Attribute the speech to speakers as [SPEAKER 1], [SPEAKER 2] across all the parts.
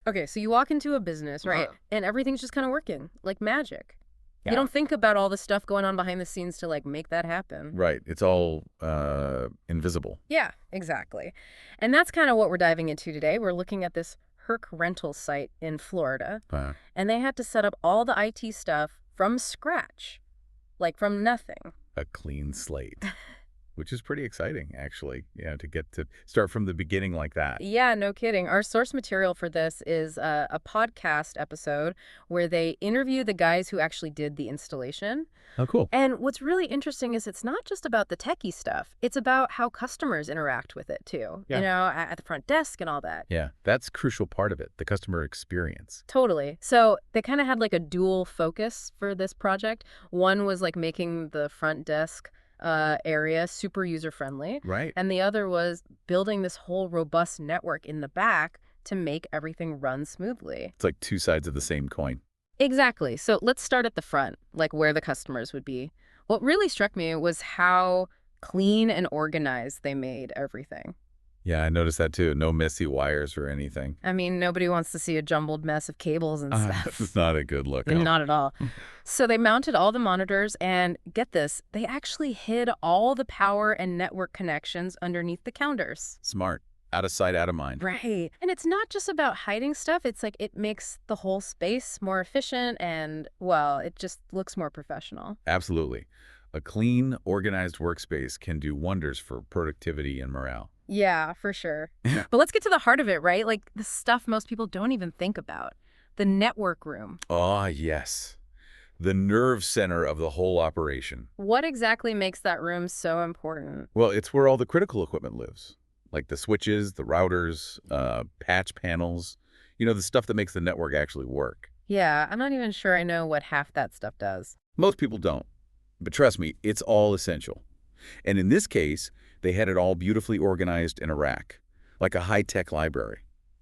[SPEAKER 1] Okay, so you walk into a business, right? And everything's just kind of working like magic. You don't think about all the stuff going on behind the scenes to like make that happen.
[SPEAKER 2] Right. It's all invisible.
[SPEAKER 1] Yeah, exactly. And that's kind of what we're diving into today. We're looking at this Herc rental site in Florida,
[SPEAKER 2] Uh,
[SPEAKER 1] and they had to set up all the IT stuff from scratch, like from nothing.
[SPEAKER 2] a clean slate, which is pretty exciting, actually, to get to start from the beginning like that.
[SPEAKER 1] Yeah, no kidding. Our source material for this is a podcast episode where they interview the guys who actually did the installation.
[SPEAKER 2] Oh, cool.
[SPEAKER 1] And what's really interesting is it's not just about the techie stuff. It's about how customers interact with it, too.
[SPEAKER 2] Yeah.
[SPEAKER 1] You know, at the front desk and all that.
[SPEAKER 2] Yeah, that's a crucial part of it, the customer experience.
[SPEAKER 1] Totally. So they kind of had like a dual focus for this project. One was like making the front desk area super user-friendly.
[SPEAKER 2] Right.
[SPEAKER 1] And the other was building this whole robust network in the back to make everything run smoothly.
[SPEAKER 2] It's like two sides of the same coin.
[SPEAKER 1] Exactly. So let's start at the front, like where the customers would be. What really struck me was how clean and organized they made everything.
[SPEAKER 2] Yeah, I noticed that too. No messy wires or anything.
[SPEAKER 1] I mean, nobody wants to see a jumbled mess of cables and stuff.
[SPEAKER 2] It's not a good look. No.
[SPEAKER 1] Not at all. So they mounted all the monitors and, get this, they actually hid all the power and network connections underneath the counters.
[SPEAKER 2] Smart. Out of sight, out of mind.
[SPEAKER 1] Right. And it's not just about hiding stuff. It's like it makes the whole space more efficient and, well, it just looks more professional.
[SPEAKER 2] Absolutely. A clean, organized workspace can do wonders for productivity and morale.
[SPEAKER 1] Yeah, for sure.
[SPEAKER 2] Yeah.
[SPEAKER 1] But let's get to the heart of it, right? Like the stuff most people don't even think about. The network room.
[SPEAKER 2] Ah, yes. The nerve center of the whole operation.
[SPEAKER 1] What exactly makes that room so important?
[SPEAKER 2] Well, it's where all the critical equipment lives, like the switches, the routers, patch panels, the stuff that makes the network actually work.
[SPEAKER 1] Yeah, I'm not even sure I know what half that stuff does.
[SPEAKER 2] Most people don't. But trust me, it's all essential. And in this case, they had it all beautifully organized in a rack, like a high-tech library.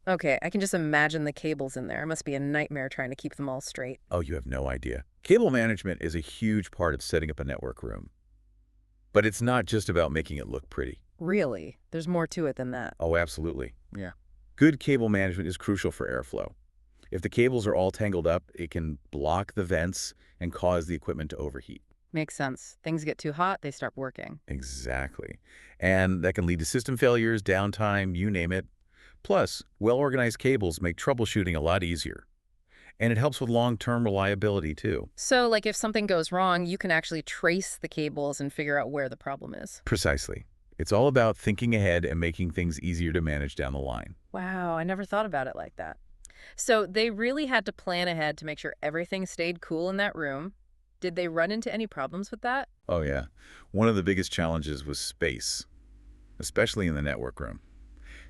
[SPEAKER 1] Okay, I can just imagine the cables in there. It must be a nightmare trying to keep them all straight.
[SPEAKER 2] Oh, you have no idea. Cable management is a huge part of setting up a network room. But it's not just about making it look pretty.
[SPEAKER 1] Really? There's more to it than that.
[SPEAKER 2] Oh, absolutely. Yeah. Good cable management is crucial for airflow. If the cables are all tangled up, it can block the vents and cause the equipment to overheat.
[SPEAKER 1] Makes sense. Things get too hot, they stop working.
[SPEAKER 2] Exactly. And that can lead to system failures, downtime, you name it. Plus, well-organized cables make troubleshooting a lot easier. And it helps with long-term reliability, too.
[SPEAKER 1] So, like, if something goes wrong, you can actually trace the cables and figure out where the problem is.
[SPEAKER 2] Precisely. It's all about thinking ahead and making things easier to manage down the line.
[SPEAKER 1] Wow, I never thought about it like that. So they really had to plan ahead to make sure everything stayed cool in that room. Did they run into any problems with that?
[SPEAKER 2] Oh, yeah. One of the biggest challenges was space, especially in the network room.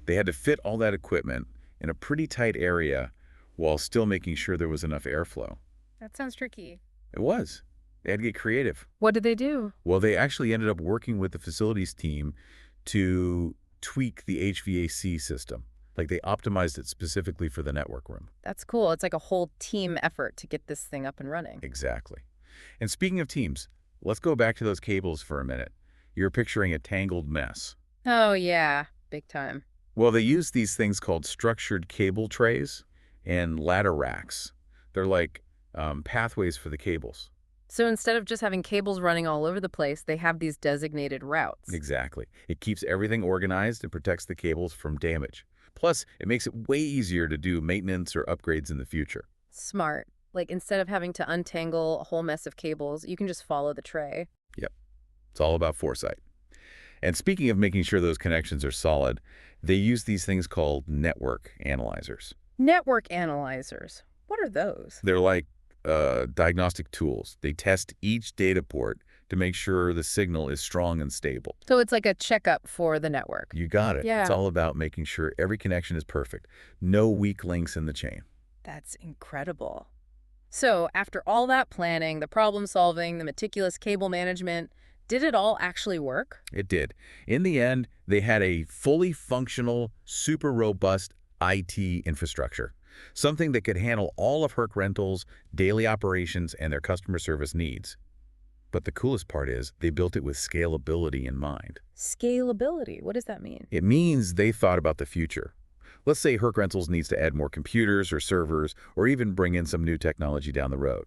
[SPEAKER 2] They had to fit all that equipment in a pretty tight area while still making sure there was enough airflow.
[SPEAKER 1] That sounds tricky.
[SPEAKER 2] It was. They had to get creative.
[SPEAKER 1] What did they do?
[SPEAKER 2] Well, they actually ended up working with the facilities team to tweak the HVAC system. Like they optimized it specifically for the network room.
[SPEAKER 1] That's cool. It's like a whole team effort to get this thing up and running.
[SPEAKER 2] Exactly. And speaking of teams, let's go back to those cables for a minute. You're picturing a tangled mess.
[SPEAKER 1] Oh, yeah. Big time.
[SPEAKER 2] Well, they use these things called structured cable trays and ladder racks. They're like pathways for the cables.
[SPEAKER 1] So instead of just having cables running all over the place, they have these designated routes.
[SPEAKER 2] Exactly. It keeps everything organized and protects the cables from damage. Plus, it makes it way easier to do maintenance or upgrades in the future.
[SPEAKER 1] Smart. Like instead of having to untangle a whole mess of cables, you can just follow the tray.
[SPEAKER 2] Yep. It's all about foresight. And speaking of making sure those connections are solid, they use these things called network analyzers.
[SPEAKER 1] Network analyzers. What are those?
[SPEAKER 2] They're like diagnostic tools. They test each data port to make sure the signal is strong and stable.
[SPEAKER 1] So it's like a checkup for the network.
[SPEAKER 2] You got it.
[SPEAKER 1] Yeah.
[SPEAKER 2] It's all about making sure every connection is perfect. No weak links in the chain.
[SPEAKER 1] That's incredible. So after all that planning, the problem solving, the meticulous cable management, did it all actually work?
[SPEAKER 2] It did. In the end, they had a fully functional, super robust IT infrastructure. Something that could handle all of Herc Rental's daily operations and their customer service needs. But the coolest part is they built it with scalability in mind.
[SPEAKER 1] Scalability, what does that mean?
[SPEAKER 2] It means they thought about the future. Let's say Herc Rentals needs to add more computers or servers or even bring in some new technology down the road.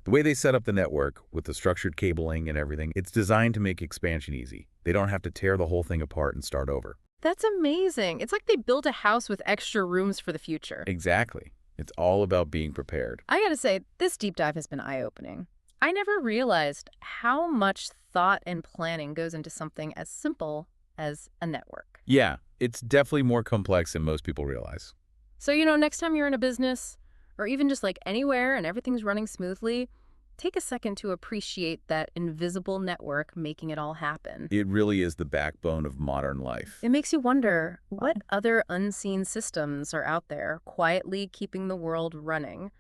[SPEAKER 2] The way they set up the network with the structured cabling and everything, it's designed to make expansion easy. They don't have to tear the whole thing apart and start over.
[SPEAKER 1] That's amazing. It's like they built a house with extra rooms for the future.
[SPEAKER 2] Exactly. It's all about being prepared.
[SPEAKER 1] I gotta say, this deep dive has been eye-opening. I never realized how much thought and planning goes into something as simple as a network.
[SPEAKER 2] Yeah, it's definitely more complex than most people realize.
[SPEAKER 1] So, next time you're in a business, or even just like anywhere and everything's running smoothly, take a second to appreciate that invisible network making it all happen.
[SPEAKER 2] It really is the backbone of modern life.
[SPEAKER 1] It makes you wonder, what other unseen systems are out there quietly keeping the world running?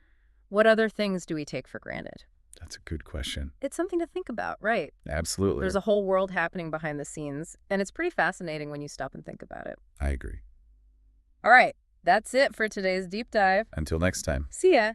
[SPEAKER 1] What other things do we take for granted?
[SPEAKER 2] That's a good question.
[SPEAKER 1] It's something to think about, right?
[SPEAKER 2] Absolutely.
[SPEAKER 1] There's a whole world happening behind the scenes, and it's pretty fascinating when you stop and think about it.
[SPEAKER 2] I agree.
[SPEAKER 1] All right, that's it for today's deep dive.
[SPEAKER 2] Until next time.
[SPEAKER 1] See ya.